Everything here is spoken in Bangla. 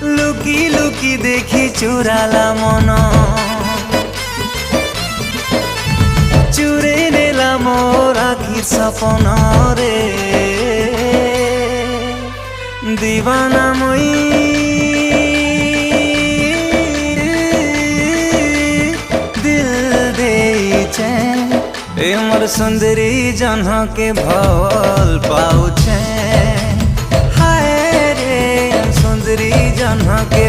লুকি লুকি দেখি চুরালা মন, চুরে নেলাম মোর আখির সপন রে। দিবানা মই দিল দেইছে, ए मोर सुंदरी जन्ह के भल पाउछे। हाय रे सुंदरी जन्ह के